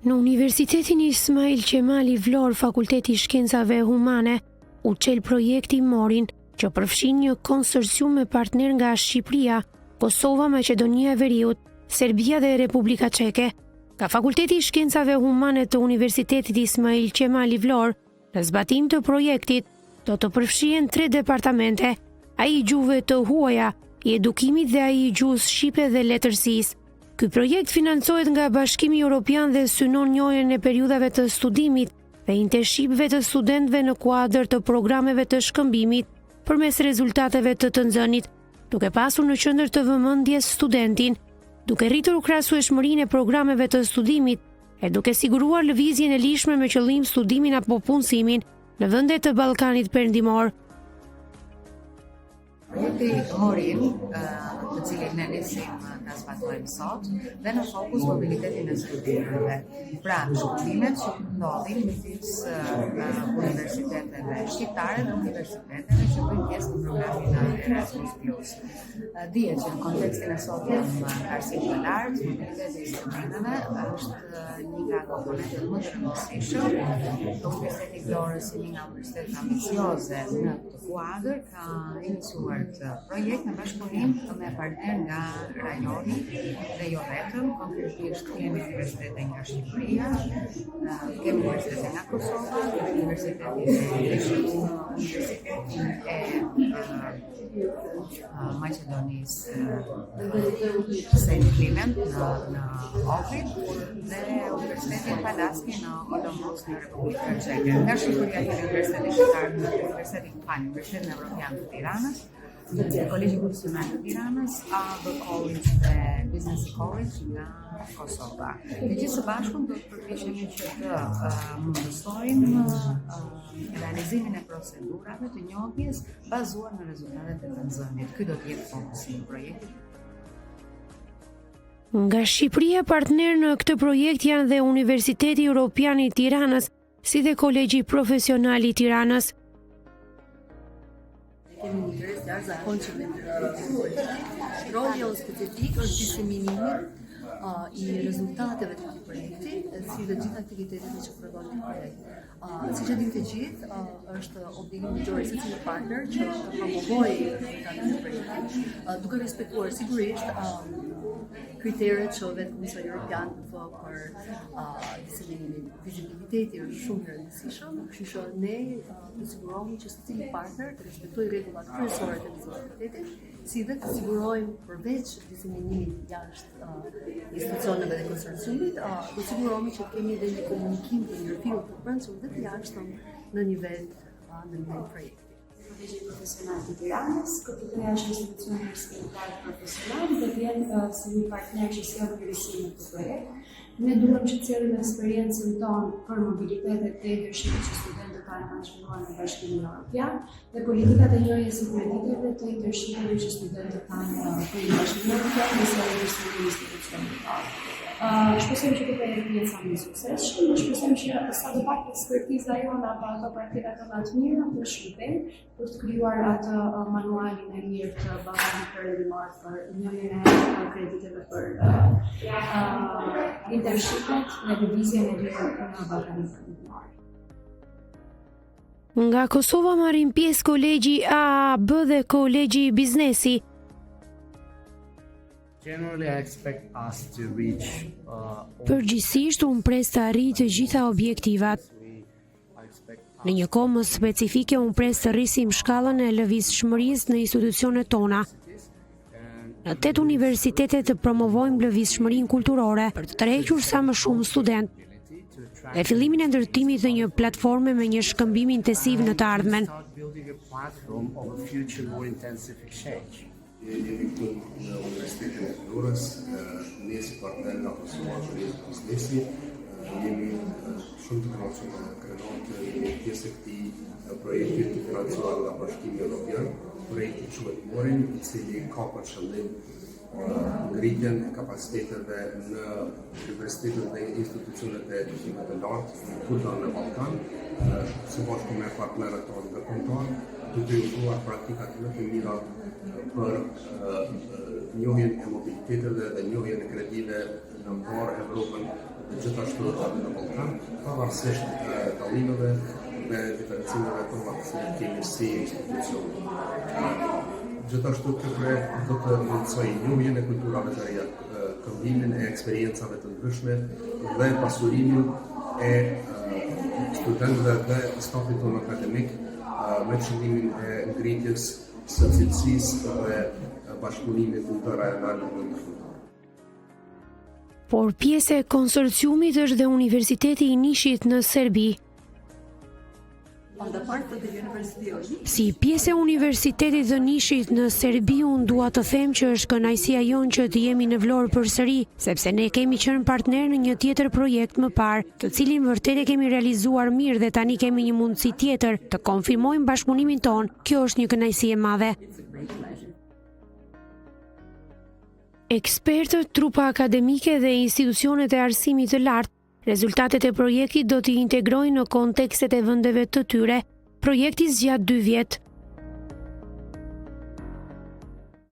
Në Universitetin Ismail Qemali Vlorë, Fakulteti i Shkencave Humane, u çel projekti Morin, që përfshin një konsorcium me partner nga Shqipëria, Kosova, Maqedonia e Veriut, Serbia dhe Republika Çeke. Ka Fakulteti i Shkencave Humane të Universitetit Ismail Qemali Vlorë, në zbatim të projektit, do të përfshihen 3 departamente: ai i gjuhëve të huaja, i edukimit dhe ai i gjuhës shqipe dhe letërsisë. Ky projekt financohet nga Bashkimi Evropian dhe synon njohjen e periudhave të studimit dhe internshipëve të studentëve në kuadër të programeve të shkëmbimit përmes rezultateve të nxënit, duke pasur në qendër të vëmendjes studentin, duke rritur krahasueshmërinë e programeve të studimit e duke siguruar lëvizjen e lishme me qëllim studimin apo punësimin në vende të Ballkanit Perëndimor. Projekti Morin, të cilin ne nisim ta zbatojmë sot, dhe në fokus mobilitetin e studentëve. Pra, shkollimet që ndodhin midis universiteteve shqiptare dhe universiteteve që bëjnë pjesë në programin Erasmus+. Dihet që në kontekstin e sotëm arsimit të lartë, mobiliteti i studentëve është një nga komponentët më të rëndësishëm. Universiteti i Vlorës, si një nga universitetet ambicioze në këtë kuadër, ka iniciuar projekt në bashkëpunim me partner nga rajoni dhe jo vetëm, konkretisht kemi universitete nga Shqipëria, kemi universitete nga Kosova, universiteti e Universitetin e Maqedonisë St. Clement në Ohrid dhe Universitetin Palaski në Olomouc në Republikën Çeke. Nga Shqipëria kemi Universitetin Shqiptar, Universitetin Evropian të Tiranës, Kolegji Profesional të Tiranës, AB College dhe Business College nga Kosova. Të gjithë së bashku do të përpiqemi që të mundësojmë realizimin e procedurave të njohjes bazuar në rezultatet e të nxënit. Ky do të jetë fokusi i projektit. Nga Shqipëria, partner në këtë projekt janë dhe Universiteti Evropian i Tiranës, si dhe Kolegji Profesional i Tiranës. Kemi një interes të jashtëzakonshëm me roli jonë specifik është diseminimi i rezultateve të këtij projekti, si dhe gjithë aktivitetet që prodhon ky projekt. Siç e dimë të gjithë, është obligim ligjor i secili partner që të promovojë rezultatet e projektit, duke respektuar sigurisht kriteret që vetë Komisioni Evropian për diseminimin. Vizibiliteti është shumë i rëndësishëm, kështu që ne të sigurohemi që secili partner të respektojë rregullat kryesore të vizibilitetit, si dhe të sigurojmë përveç diseminimit jashtë institucioneve dhe konsorciumit, të sigurohemi që kemi edhe një komunikim të ndërfirur të brendshëm dhe të jashtëm në nivel projekti. Kolegji Profesional të Tiranës, KPT është institucion universitar profesional dhe vjen si një partner që sjell përgjegjësinë në këtë projekt. Ne duam që të sjellim eksperiencën tonë për mobilitetet e internshipit që studentët kanë zhvilluar në Bashkimin Evropian dhe politikat e njohjes së krediteve të internshipeve që studentët kanë për Bashkimin Evropian dhe si edhe studentët institucional. Shpresojmë që këtë jetë jetë sa më suksesshëm, dhe shpresojmë që sa të pak ekspertiza jone apo ato praktikat më të mira të shërbejnë për të krijuar atë manualin e mirë të Ballkanit Perëndimor për njohjen e krediteve për internshipet në divizjen e dytë në Ballkanin Perëndimor. Nga Kosova marrin pjesë Kolegji AAB dhe Kolegji i Biznesi. Generally, I expect us to reach Përgjithsisht unë pres të arrij të gjitha objektivat. Në një kohë më specifike unë pres të rrisim shkallën e lëvizshmërisë në institucionet tona. Në 8 universitete të promovojmë lëvizshmërinë kulturore për të tërhequr sa më shumë student dhe fillimin e ndërtimit të një platforme me një shkëmbim intensiv në të ardhmen. Jemi këtu në Universitetin e Vlorës, ne si partner nga Kosova Kolegji Biznesi, jemi shumë të kënaqur të jemi pjesë e këtij projekti të financuar nga Bashkimi Evropian, projekti quhet Morin, i cili ka për qëllim ngritjen e kapaciteteve në universitetet dhe institucionet e edukimit të lartë kudo në Ballkan, së bashku me partnerët tonë ndërkombëtar, duke ofruar praktikat më të mira për njohjen e mobiliteteve dhe njohjen e kredive në mbar Evropën gjithashtu në Ballkan, pavarësisht dallimeve dhe diferencimeve të mëdha që kemi si institucion. Gjithashtu ky projekt do të mundësojë njohjen e kulturave të reja, këndimin e eksperiencave të ndryshme dhe pasurimin e studentëve dhe stafit tonë akademik me qëllimin e ngritjes së cilësisë dhe bashkëpunimit interrajonal në ndërkombëtar. Por pjesë e konsorciumit është dhe Universiteti i Nishit në Serbi. On the part of the University of Niš, Si pjesë e Universitetit të Nishit në Serbi, unë dua të them që është kënaqësia jonë që të jemi në Vlorë përsëri, sepse ne kemi qenë partner në një tjetër projekt më parë, të cilin vërtet e kemi realizuar mirë dhe tani kemi një mundësi tjetër të konfirmojmë bashkëpunimin tonë. Kjo është një kënaqësi e madhe. it's a great pleasure. Ekspertët, trupa akademike dhe institucionet e arsimit të lartë, rezultatet e projektit do t'i integrojnë në kontekstet e vendeve të tyre. Projekti zgjat 2 vjet.